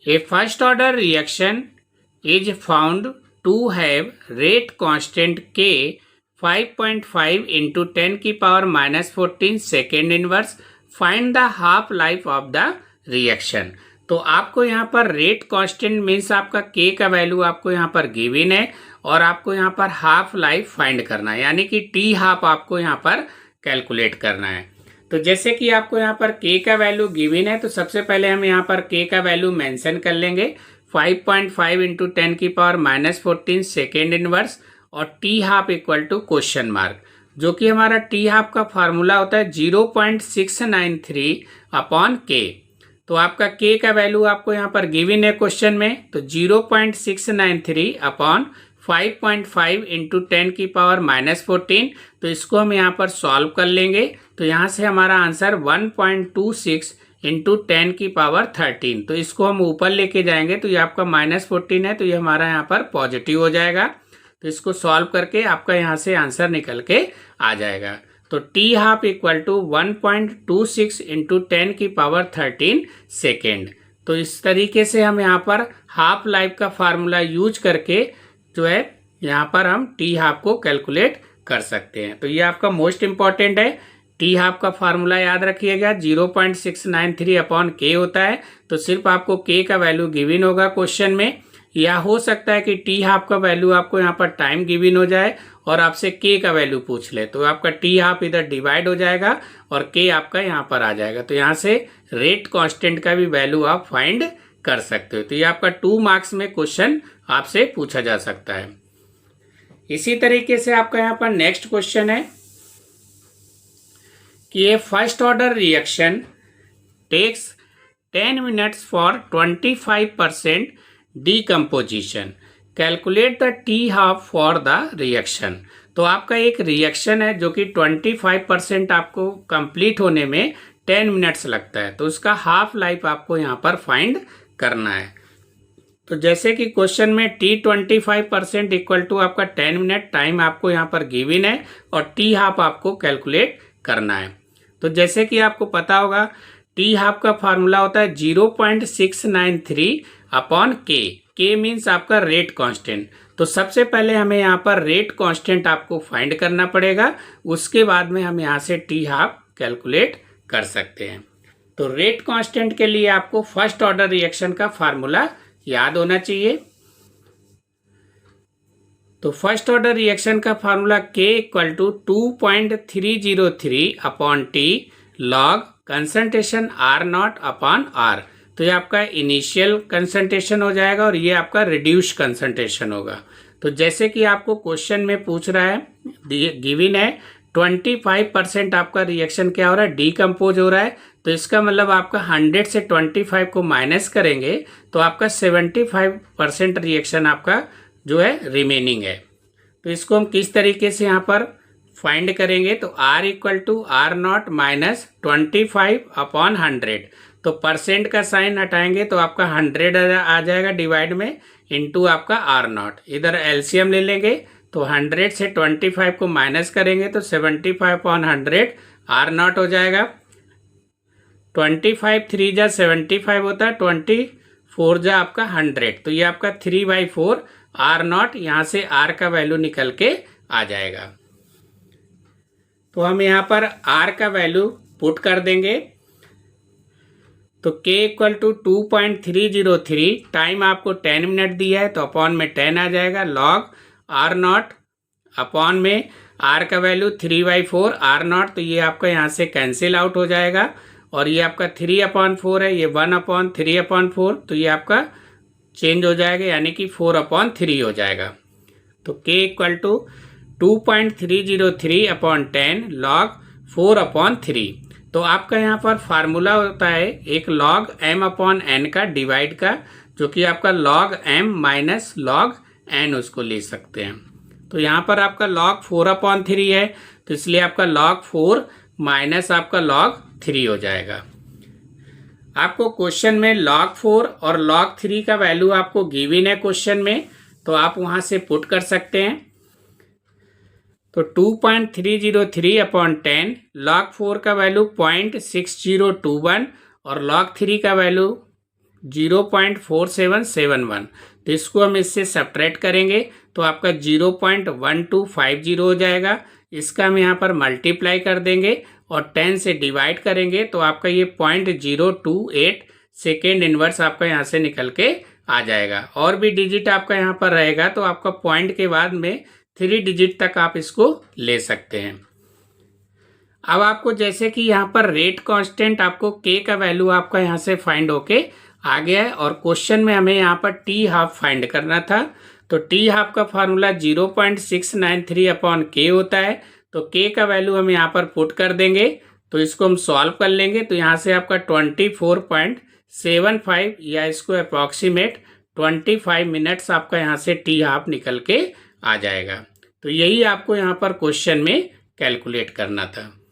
A first order reaction is found to have rate constant K 5.5 into 10 की power minus 14 second inverse. Find the half life of the reaction. तो आपको यहाँ पर rate constant means आपका के का value आपको यहाँ पर गिवन है और आपको यहाँ पर हाफ लाइफ फाइंड करना है, यानी कि टी हाफ आपको यहाँ पर कैलकुलेट करना है. तो जैसे कि आपको यहाँ पर के का वैल्यू गिवन है, तो सबसे पहले हम यहाँ पर के का वैल्यू मेंशन कर लेंगे 5.5 इंटू 10 की पावर माइनस 14 सेकेंड इनवर्स और t half equal to question mark, जो कि हमारा टी हाफ का फार्मूला होता है 0.693 अपॉन के. तो आपका के का वैल्यू आपको यहाँ पर गिवन है क्वेश्चन में, तो 0.693 अपॉन 5.5 इंटू 10 की पावर माइनस 14. तो इसको हम यहाँ पर सॉल्व कर लेंगे. तो यहाँ से हमारा आंसर 1.26 इंटू 10 की पावर 13. तो इसको हम ऊपर लेके जाएंगे तो ये आपका माइनस 14 है, तो ये हमारा यहाँ पर पॉजिटिव हो जाएगा. तो इसको सॉल्व करके आपका यहाँ से आंसर निकल के आ जाएगा. तो t half equal to 1.26 into 10 की पावर 13 सेकेंड. तो इस तरीके से हम यहाँ पर हाफ लाइफ का फार्मूला यूज करके जो है यहाँ पर हम टी हाफ को कैलकुलेट कर सकते हैं. तो ये आपका मोस्ट इंपॉर्टेंट है. टी हाफ का फार्मूला याद रखिएगा 0.693 अपॉन के होता है. तो सिर्फ आपको के का वैल्यू गिवन होगा क्वेश्चन में, या हो सकता है कि टी हाफ का वैल्यू आपको यहाँ पर टाइम गिवन हो जाए और आपसे के का वैल्यू पूछ ले, तो आपका टी हाफ इधर डिवाइड हो जाएगा और के आपका यहाँ पर आ जाएगा. तो यहाँ से रेट कांस्टेंट का भी वैल्यू आप फाइंड कर सकते हो. तो ये आपका 2 मार्क्स में क्वेश्चन आपसे पूछा जा सकता है. इसी तरीके से आपका यहाँ पर नेक्स्ट क्वेश्चन है कि ये first order reaction takes 10 minutes for 25% decomposition. Calculate the t half for the reaction. तो आपका एक रिएक्शन है जो कि 25% आपको कंप्लीट होने में 10 मिनट्स लगता है, तो उसका हाफ लाइफ आपको यहाँ पर फाइंड करना है. तो जैसे कि क्वेश्चन में T25% इक्वल टू आपका 10 मिनट टाइम आपको यहाँ पर गिवन है और टी हाफ आपको कैलकुलेट करना है. तो जैसे कि आपको पता होगा टी हाफ का फार्मूला होता है 0.693 अपॉन के मीन्स आपका रेट कांस्टेंट. तो सबसे पहले हमें यहाँ पर रेट कांस्टेंट आपको फाइंड करना पड़ेगा, उसके बाद में हम यहाँ से टी हाफ कैलकुलेट कर सकते हैं. तो रेट कांस्टेंट के लिए आपको फर्स्ट ऑर्डर रिएक्शन का फार्मूला याद होना चाहिए. तो फर्स्ट ऑर्डर रिएक्शन का फार्मूला के equal to 2.303 upon t log concentration R not upon R. तो ये आपका इनिशियल कंसंट्रेशन हो जाएगा और ये आपका रिड्यूस कंसंट्रेशन होगा. तो जैसे कि आपको क्वेश्चन में पूछ रहा है, गिवन है 25% आपका रिएक्शन क्या हो रहा है, डीकम्पोज हो रहा है. तो इसका मतलब आपका 100 से 25 को माइनस करेंगे तो आपका 75% रिएक्शन आपका जो है रिमेनिंग है. तो इसको हम किस तरीके से यहाँ पर फाइंड करेंगे, तो R equal to R not minus 25 upon 100. तो परसेंट का साइन हटाएंगे तो आपका 100 आ जाएगा डिवाइड में इंटू आपका आर नॉट. इधर एलसीएम ले लेंगे तो 100 से 25 को माइनस करेंगे तो 75 अपॉन 100 आर नॉट हो जाएगा. 25 3 जा 75 होता है, 24 जा आपका 100. तो ये आपका 3/4 आर नॉट, यहाँ से आर का वैल्यू निकल के आ जाएगा. तो हम यहाँ पर आर का वैल्यू पुट कर देंगे. तो k इक्वल टू 2.303, टाइम आपको 10 मिनट दिया है तो अपॉन में 10 आ जाएगा. लॉग आर नॉट अपॉन में आर का वैल्यू 3/4 आर नॉट, तो ये आपका यहाँ से कैंसिल आउट हो जाएगा और ये आपका 3/4 है, ये 1/3/4, तो ये आपका चेंज हो जाएगा यानी कि 4/3 हो जाएगा. तो k equal to 2.303 upon 10 log 4/3. तो आपका यहाँ पर फार्मूला होता है एक लॉग m अपॉन n का डिवाइड का, जो कि आपका log m minus log n उसको ले सकते हैं. तो यहाँ पर आपका log 4/3 है, तो इसलिए आपका log 4 माइनस आपका log 3 हो जाएगा. आपको क्वेश्चन में log 4 और log 3 का वैल्यू आपको गिवन है क्वेश्चन में, तो आप वहाँ से पुट कर सकते हैं. तो 2.303 अपॉन 10, log 4 का वैल्यू 0.6021 और log 3 का वैल्यू 0.4771। तो इसको हम इससे सब्ट्रैक्ट करेंगे तो आपका 0.1250 हो जाएगा। इसका हम यहाँ पर मल्टीप्लाई कर देंगे और 10 से डिवाइड करेंगे तो आपका ये 0.028 सेकेंड इनवर्स आपका यहाँ से निकल के आ जाएगा। और भी डिजिट आपका यहाँ पर रहेगा तो आपका पॉइंट के बाद में 3 डिजिट तक आप इसको ले सकते हैं। अब आपको जैसे कि यहाँ पर रेट कांस्टेंट आपको के का वैल्यू आपका यहाँ से फाइंड होके आ गया है और क्वेश्चन में हमें यहाँ पर टी हाफ फाइंड करना था। तो टी हाफ का फार्मूला 0.693 अपॉन के होता है। तो के का वैल्यू हम यहाँ पर पुट कर देंगे तो इसको हम सॉल्व कर लेंगे तो यहाँ से आपका 24.75 या इसको अप्रॉक्सीमेट 25 मिनट्स आपका यहाँ से टी हाफ निकल के आ जाएगा। तो यही आपको यहाँ पर क्वेश्चन में कैलकुलेट करना था।